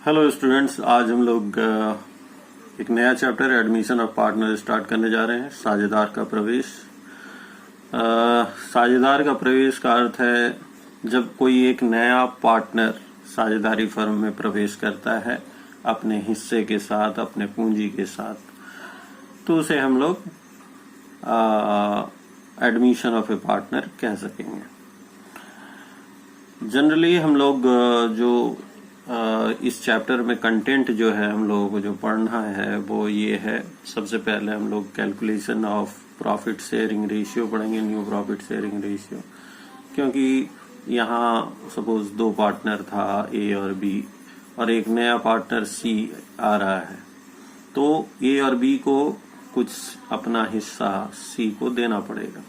Hello students, आज हम लोग एक नया chapter admission of partner start करने जा रहे हैं। साझेदार का प्रवेश। साझेदार का प्रवेश का अर्थ है जब कोई एक नया पार्टनर साझेदारी फर्म में प्रवेश करता है अपने हिस्से के साथ, अपने पूंजी के साथ, तो उसे हम लोग एडमिशन ऑफ ए पार्टनर कह सकेंगे। जनरली हम लोग जो इस चैप्टर में कंटेंट जो है हम लोगों को जो पढ़ना है वो ये है। सबसे पहले हम लोग calculation of profit sharing ratio पढ़ेंगे, न्यू प्रॉफिट शेयरिंग रेशियो। क्योंकि यहाँ सपोज दो पार्टनर था ए और बी और एक नया पार्टनर सी आ रहा है, तो ए और बी को कुछ अपना हिस्सा सी को देना पड़ेगा।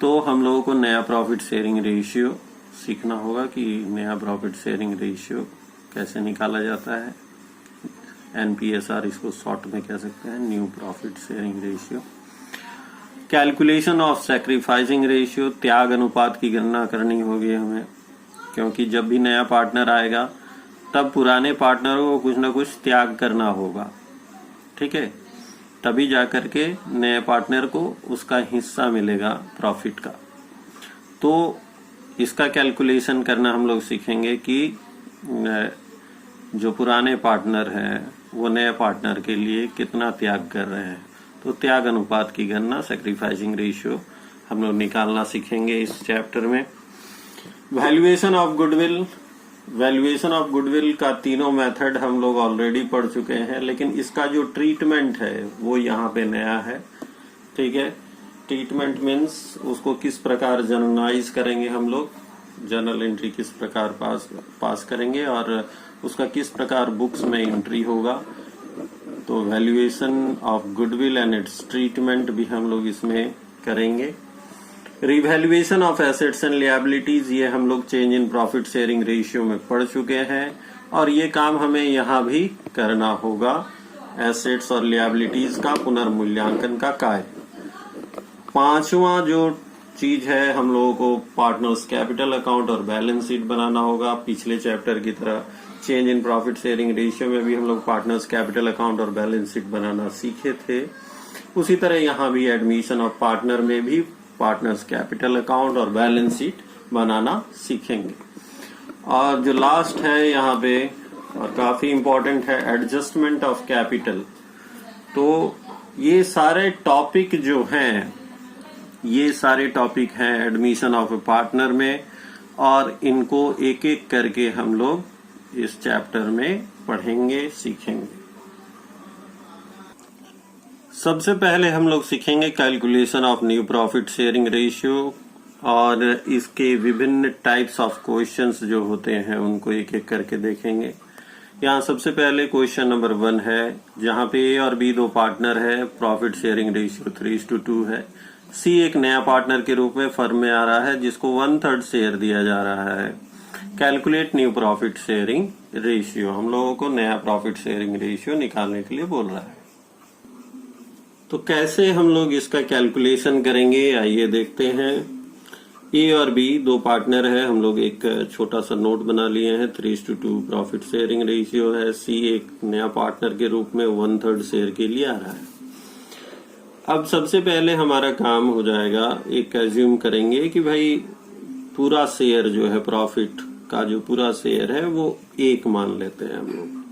तो हम लोगों को नया प्रॉफिट शेयरिंग रेशियो सीखना होगा कि नया प्रॉफिट शेयरिंग रेशियो कैसे निकाला जाता है। एनपीएसआर इसको शॉर्ट में कह सकते हैं, new profit sharing ratio. Calculation of sacrificing ratio, त्याग अनुपात की गणना करनी होगी हमें, क्योंकि जब भी नया पार्टनर आएगा तब पुराने पार्टनरों को कुछ ना कुछ त्याग करना होगा, ठीक है, तभी जाकर के नए पार्टनर को उसका हिस्सा मिलेगा प्रॉफिट का। तो इसका कैलकुलेशन करना हम लोग सीखेंगे कि जो पुराने पार्टनर हैं वो नए पार्टनर के लिए कितना त्याग कर रहे हैं। तो त्याग अनुपात की गणना, सैक्रिफाइसिंग रेशियो हम लोग निकालना सीखेंगे इस चैप्टर में। Valuation of goodwill, valuation of goodwill का तीनों मेथड हम लोग ऑलरेडी पढ़ चुके हैं, लेकिन इसका जो ट्रीटमेंट है वो यहाँ पे नया है, ठीक है। ट्रीटमेंट मीन्स उसको किस प्रकार जर्नलाइज करेंगे हम लोग, जर्नल एंट्री किस प्रकार पास करेंगे और उसका किस प्रकार बुक्स में एंट्री होगा। तो valuation of goodwill and it's treatment भी हम लोग इसमें करेंगे। रिवैल्यूएशन ऑफ एसेट्स एंड लिएबिलिटीज, ये हम लोग change in profit sharing ratio में पढ़ चुके हैं और ये काम हमें यहाँ भी करना होगा, एसेट्स और लिएबिलिटीज का पुनर्मूल्यांकन का कार्य। पांचवा जो चीज है, हम लोगों को पार्टनर्स कैपिटल अकाउंट और बैलेंस शीट बनाना होगा। पिछले चैप्टर की तरह change in profit sharing ratio में भी हम लोग पार्टनर्स कैपिटल अकाउंट और बैलेंस शीट बनाना सीखे थे। उसी तरह यहाँ भी एडमिशन ऑफ पार्टनर में भी पार्टनर्स कैपिटल अकाउंट और बैलेंस शीट बनाना सीखेंगे। और जो लास्ट है यहाँ पे और काफी इंपॉर्टेंट है, एडजस्टमेंट ऑफ कैपिटल। तो ये सारे टॉपिक जो हैं, ये सारे टॉपिक हैं एडमिशन ऑफ ए पार्टनर में और इनको एक एक करके हम लोग इस चैप्टर में पढ़ेंगे, सीखेंगे। सबसे पहले हम लोग सीखेंगे calculation of new profit sharing ratio और इसके विभिन्न टाइप्स ऑफ क्वेश्चंस जो होते हैं उनको एक एक करके देखेंगे। यहाँ सबसे पहले क्वेश्चन नंबर 1 है, जहाँ पे ए और बी दो पार्टनर है, प्रॉफिट शेयरिंग रेशियो 3:2 है। सी एक नया पार्टनर के रूप में फर्म में आ रहा है जिसको 1/3 शेयर दिया जा रहा है। Calculate new profit sharing ratio, हम लोगों को नया प्रॉफिट शेयरिंग रेशियो निकालने के लिए बोल रहा है। तो कैसे हम लोग इसका कैलकुलेशन करेंगे, आइए देखते हैं। ए और बी दो पार्टनर है, हम लोग एक छोटा सा नोट बना लिए हैं, 3:2 प्रॉफिट शेयरिंग रेशियो है। सी एक नया पार्टनर के रूप में 1/3 शेयर के लिए आ रहा है। अब सबसे पहले हमारा काम हो जाएगा, एक एज्यूम करेंगे कि भाई पूरा शेयर जो है, प्रॉफिट का जो पूरा शेयर है वो 1 मान लेते हैं हम लोग।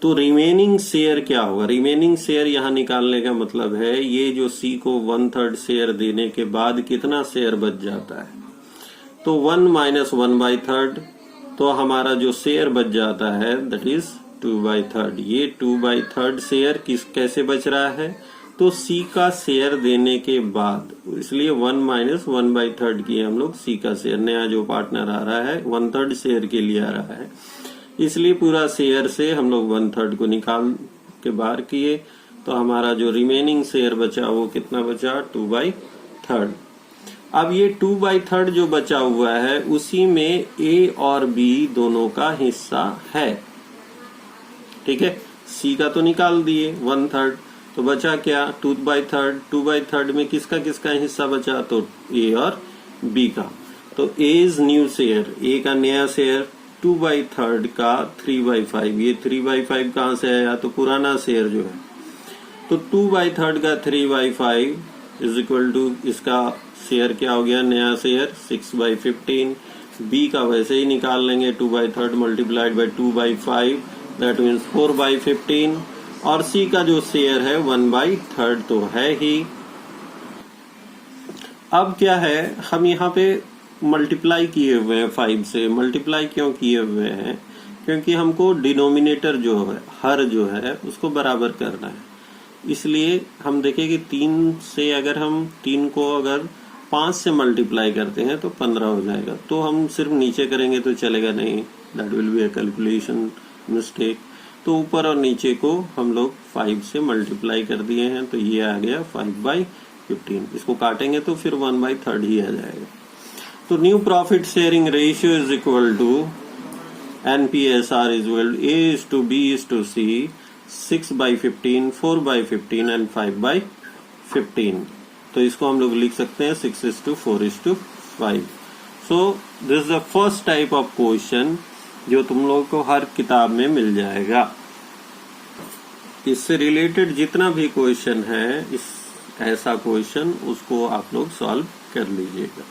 तो रिमेनिंग शेयर क्या होगा, रिमेनिंग शेयर यहाँ निकालने का मतलब है ये जो सी को 1/3 शेयर देने के बाद कितना शेयर बच जाता है। तो 1 - 1/3, तो हमारा जो शेयर बच जाता है दैट इज 2/3। ये 2/3 शेयर कैसे बच रहा है, तो सी का शेयर देने के बाद, इसलिए 1 - 1/3 किए हम लोग सी का शेयर। नया जो पार्टनर आ रहा है 1/3 शेयर के लिए आ रहा है, इसलिए पूरा शेयर से हम लोग 1/3 को निकाल के बाहर किए। तो हमारा जो रिमेनिंग शेयर बचा वो कितना बचा, 2/3। अब ये 2/3 जो बचा हुआ है उसी में ए और बी दोनों का हिस्सा है, ठीक है। सी का तो निकाल दिए 1/3, तो बचा क्या, 2/3। 2/3 में किसका किसका हिस्सा बचा, तो ए और बी का। तो ए इज न्यू शेयर, ए का नया शेयर 2/3 का 3/5, ये 3/5 कहाँ से आया? तो पुराना शेयर जो है, तो 2/3 का 3/5 इज इक्वल टू इसका शेयर क्या हो गया? नया शेयर 6/15। बी का वैसे ही निकाल लेंगे, 2/3 मल्टीप्लाइड बाई 2/5 दैट मीन्स 4/15। और सी का जो शेयर है 1/3 तो है ही। अब क्या है, हम यहाँ पे मल्टीप्लाई किए हुए हैं 5 से। मल्टीप्लाई क्यों किए हुए हैं? क्योंकि हमको डिनोमिनेटर जो है, हर जो है, उसको बराबर करना है। इसलिए हम देखें कि 3 से अगर हम 3 को अगर 5 से मल्टीप्लाई करते हैं तो 15 हो जाएगा। तो हम सिर्फ नीचे करेंगे तो चलेगा नहीं, that will be a calculation mistake. तो ऊपर और नीचे को हम लोग 5 से मल्टीप्लाई कर दिए हैं, तो ये आ गया 5/15। इसको काटेंगे तो फिर 1/3 ही आ जाएगा। तो new profit sharing ratio is equal to NPSR is equal A is to B is to C, 6/15, 4/15 and 5/15। तो इसको हम लोग लिख सकते हैं 6:4:5। So this is the first type of question जो तुम लोग को हर किताब में मिल जाएगा। इससे रिलेटेड जितना भी क्वेश्चन है, इस ऐसा क्वेश्चन, उसको आप लोग सॉल्व कर लीजिएगा।